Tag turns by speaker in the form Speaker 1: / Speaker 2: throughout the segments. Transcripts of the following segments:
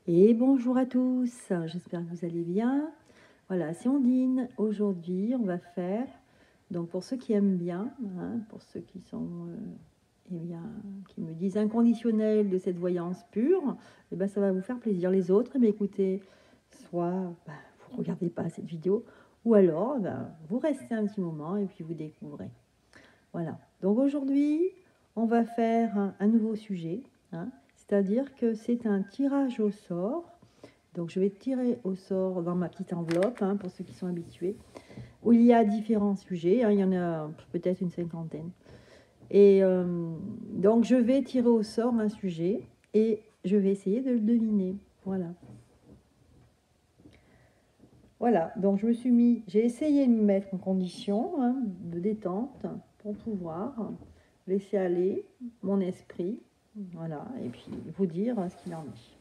Speaker 1: Et bonjour à tous, j'espère que vous allez bien. Voilà, c'est Ondine. Aujourd'hui, on va faire, donc pour ceux qui aiment bien, pour ceux qui sont, eh bien, qui me disent inconditionnel de cette voyance pure, eh ben, ça va vous faire plaisir. Les autres, eh bien, écoutez, soit vous ne regardez pas cette vidéo, ou alors vous restez un petit moment et puis vous découvrez. Voilà, donc aujourd'hui, on va faire un nouveau sujet, c'est-à-dire que c'est un tirage au sort. Donc je vais tirer au sort dans ma petite enveloppe, pour ceux qui sont habitués, où il y a différents sujets, il y en a peut-être une cinquantaine. Et donc je vais tirer au sort un sujet et je vais essayer de le deviner. Voilà. Voilà, donc j'ai essayé de me mettre en condition de détente pour pouvoir laisser aller mon esprit, voilà, et puis vous dire ce qu'il en est.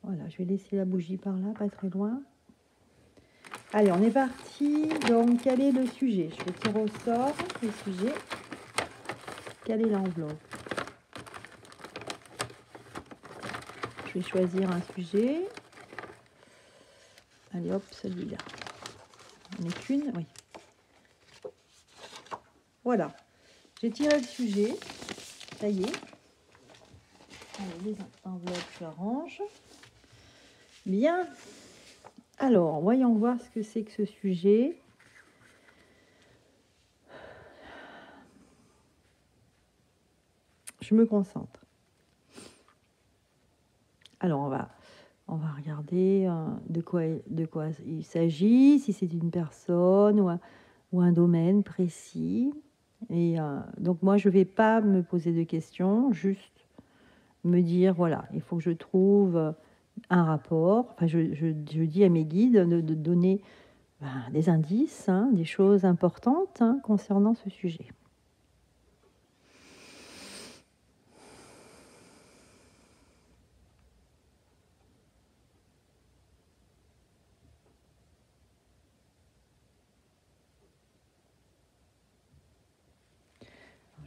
Speaker 1: Voilà, je vais laisser la bougie par là, pas très loin. Allez, on est parti. Donc, quel est le sujet? Je vais tirer au sort le sujet. Quelle est l'enveloppe? Je vais choisir un sujet. Allez, hop, celui-là. On n'est qu'une, oui. Voilà. J'ai tiré le sujet. Ça y est. Allez, les enveloppes, je range. Bien. Alors, voyons voir ce que c'est que ce sujet. Je me concentre. Alors, on va regarder de quoi il s'agit, si c'est une personne ou un domaine précis. Et donc, moi, je ne vais pas me poser de questions, juste me dire, voilà, il faut que je trouve un rapport. Enfin, je dis à mes guides de donner des indices, des choses importantes concernant ce sujet.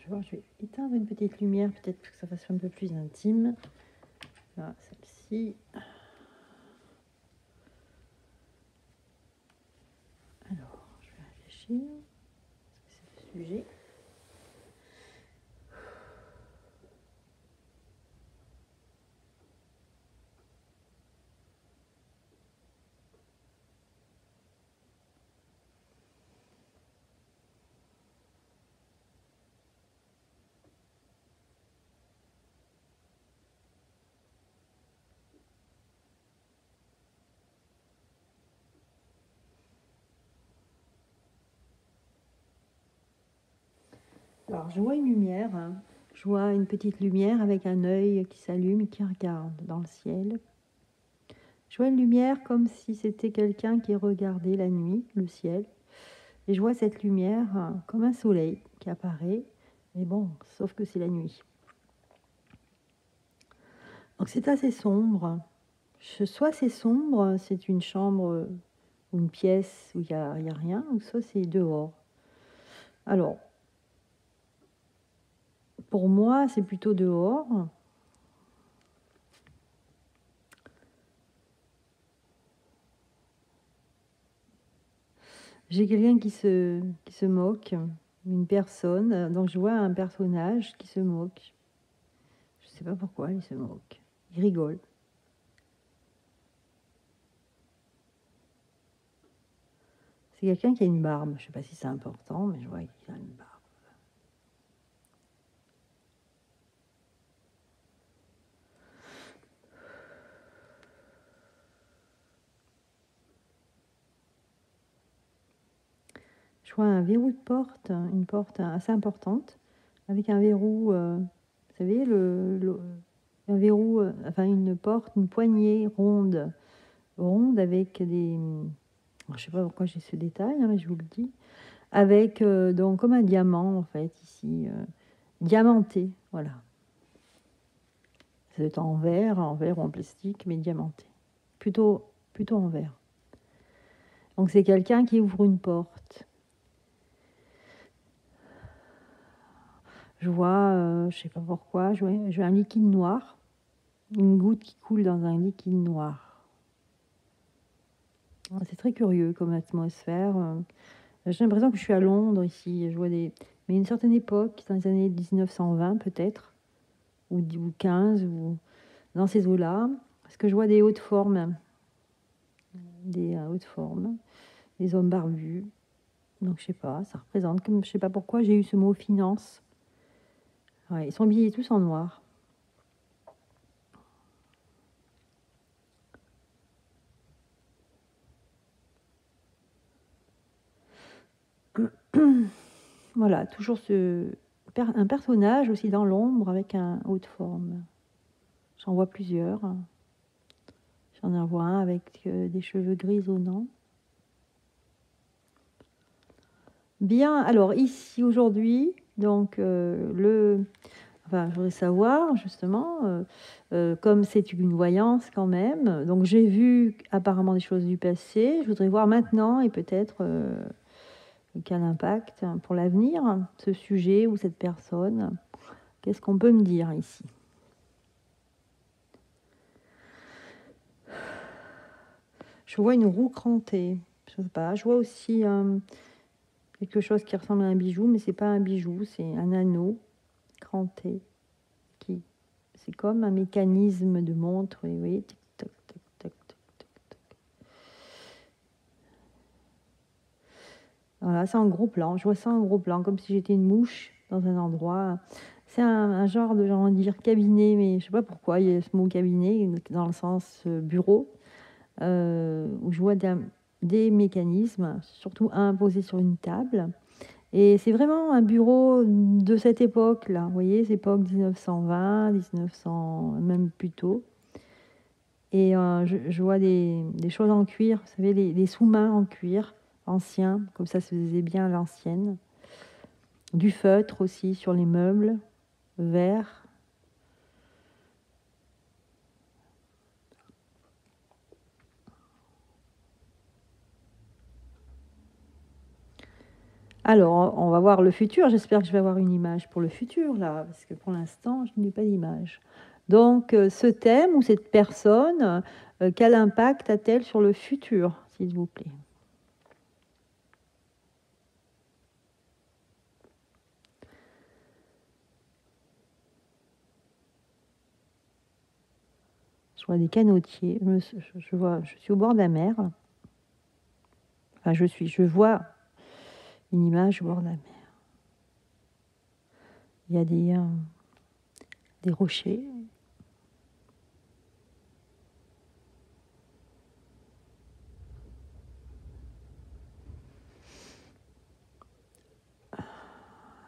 Speaker 1: Je vais éteindre une petite lumière, peut-être que ça fasse un peu plus intime. Là, celle-ci. Alors, je vais réfléchir. C'est le sujet. Alors, je vois une lumière. Je vois une petite lumière avec un œil qui s'allume et qui regarde dans le ciel. Je vois une lumière comme si c'était quelqu'un qui regardait la nuit, le ciel. Et je vois cette lumière comme un soleil qui apparaît. Mais bon, sauf que c'est la nuit. Donc c'est assez sombre. Soit c'est sombre, c'est une chambre ou une pièce où il y a rien, ou soit c'est dehors. Alors, pour moi, c'est plutôt dehors. J'ai quelqu'un qui se moque, une personne. Donc je vois un personnage qui se moque. Je ne sais pas pourquoi il se moque. Il rigole. C'est quelqu'un qui a une barbe. Je ne sais pas si c'est important, mais je vois qu'il a une barbe. Je vois un verrou de porte, une porte assez importante, avec un verrou, vous savez, un verrou, enfin une porte, une poignée ronde avec des... Je ne sais pas pourquoi j'ai ce détail, mais je vous le dis. Avec donc comme un diamant, en fait, ici, diamanté, voilà. C'est en verre ou en plastique, mais diamanté. Plutôt en verre. Donc c'est quelqu'un qui ouvre une porte. Je vois, je sais pas pourquoi, je vois un liquide noir, une goutte qui coule dans un liquide noir. C'est très curieux comme atmosphère. J'ai l'impression que je suis à Londres ici. Je vois mais une certaine époque, dans les années 1920 peut-être, ou 15, ou dans ces eaux-là, parce que je vois des hautes formes, des hommes barbus. Donc je sais pas, ça représente, comme je sais pas pourquoi j'ai eu ce mot finance. Ouais, ils sont habillés tous en noir. Voilà, toujours un personnage aussi dans l'ombre avec un haute forme. J'en vois plusieurs. J'en vois un avec des cheveux grisonnants. Bien, alors ici aujourd'hui, donc enfin, je voudrais savoir justement, comme c'est une voyance quand même, donc j'ai vu apparemment des choses du passé, je voudrais voir maintenant et peut-être quel impact pour l'avenir, ce sujet ou cette personne. Qu'est-ce qu'on peut me dire ici? Je vois une roue crantée, je sais pas, je vois aussi quelque chose qui ressemble à un bijou, mais c'est pas un bijou, c'est un anneau cranté. C'est comme un mécanisme de montre, vous voyez, tic, tac, tac, tac, tac, tac, tac. Voilà, c'est en gros plan, je vois ça en gros plan, comme si j'étais une mouche dans un endroit. C'est un genre de, j'ai envie de dire, cabinet, mais je sais pas pourquoi il y a ce mot cabinet, dans le sens bureau, où je vois des mécanismes, surtout un posé sur une table. Et c'est vraiment un bureau de cette époque-là, vous voyez, cette époque 1920, 1900, même plus tôt. Et je vois des choses en cuir, vous savez, les sous-mains en cuir anciens, comme ça se faisait bien à l'ancienne. Du feutre aussi sur les meubles, vert. Alors, on va voir le futur. J'espère que je vais avoir une image pour le futur, là, parce que pour l'instant, je n'ai pas d'image. Donc, ce thème ou cette personne, quel impact a-t-elle sur le futur, s'il vous plaît? Je vois des canotiers. Je suis au bord de la mer. Enfin, je vois une image au bord de la mer. Il y a des rochers.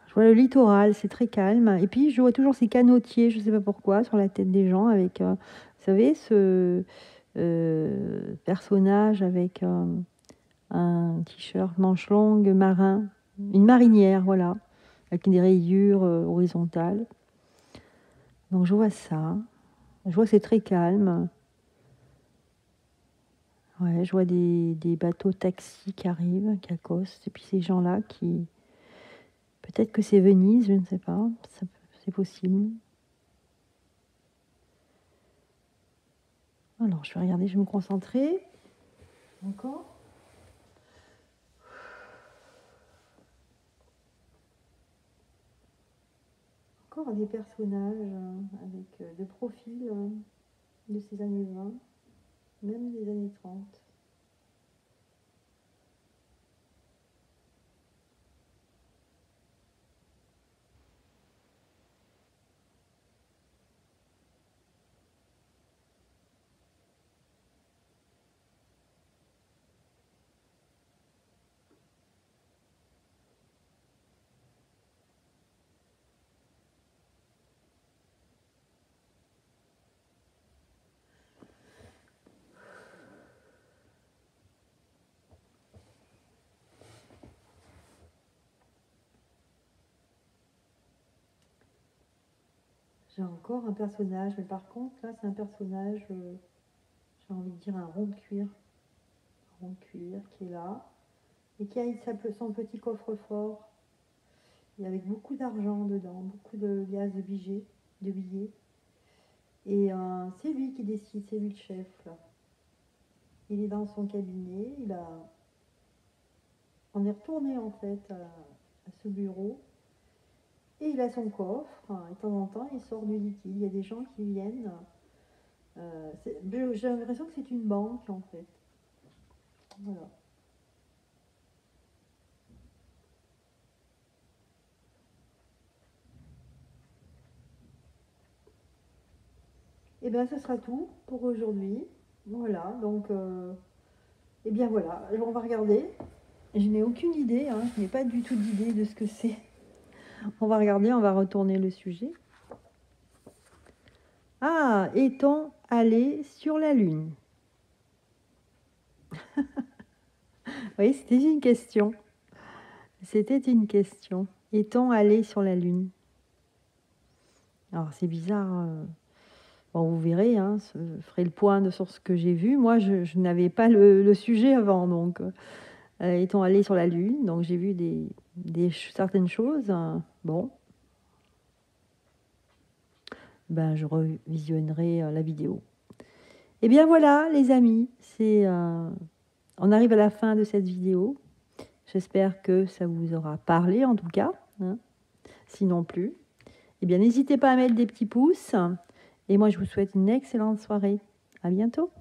Speaker 1: Je vois le littoral, c'est très calme. Et puis, je vois toujours ces canotiers, je ne sais pas pourquoi, sur la tête des gens, avec, vous savez, ce personnage avec un t-shirt manche longue marin, une marinière, voilà, avec des rayures horizontales. Donc, je vois ça. Je vois que c'est très calme. Ouais, je vois des bateaux taxis qui arrivent, qui accostent. Et puis ces gens-là qui... Peut-être que c'est Venise, je ne sais pas. C'est possible. Alors, je vais regarder, je vais me concentrer. Encore. Encore des personnages avec de profils de ces années 20, même des années 30. J'ai encore un personnage, mais par contre, là, c'est un personnage, j'ai envie de dire un rond de cuir. en cuir qui est là et qui a son petit coffre-fort et avec beaucoup d'argent dedans, beaucoup de liasses de billets. Et c'est lui qui décide, c'est lui le chef là. Il est dans son cabinet, on est retourné en fait à ce bureau et il a son coffre. Et de temps en temps, il sort du liquide. Il y a des gens qui viennent. J'ai l'impression que c'est une banque en fait. Voilà. Et bien, ce sera tout pour aujourd'hui. Voilà, donc, et bien voilà, on va regarder. Je n'ai aucune idée, hein, je n'ai pas du tout d'idée de ce que c'est. On va regarder, on va retourner le sujet. Ah, est-on allé sur la Lune? Oui, c'était une question. C'était une question. Est-on allé sur la Lune? Alors, c'est bizarre. Bon, vous verrez, hein, je ferai le point sur ce que j'ai vu. Moi, je n'avais pas le sujet avant, donc étant allé sur la Lune, donc j'ai vu certaines choses. Bon, ben, je revisionnerai la vidéo. Et bien voilà, les amis, on arrive à la fin de cette vidéo. J'espère que ça vous aura parlé, en tout cas. Hein. Sinon plus, eh bien, n'hésitez pas à mettre des petits pouces. Et moi, je vous souhaite une excellente soirée. À bientôt.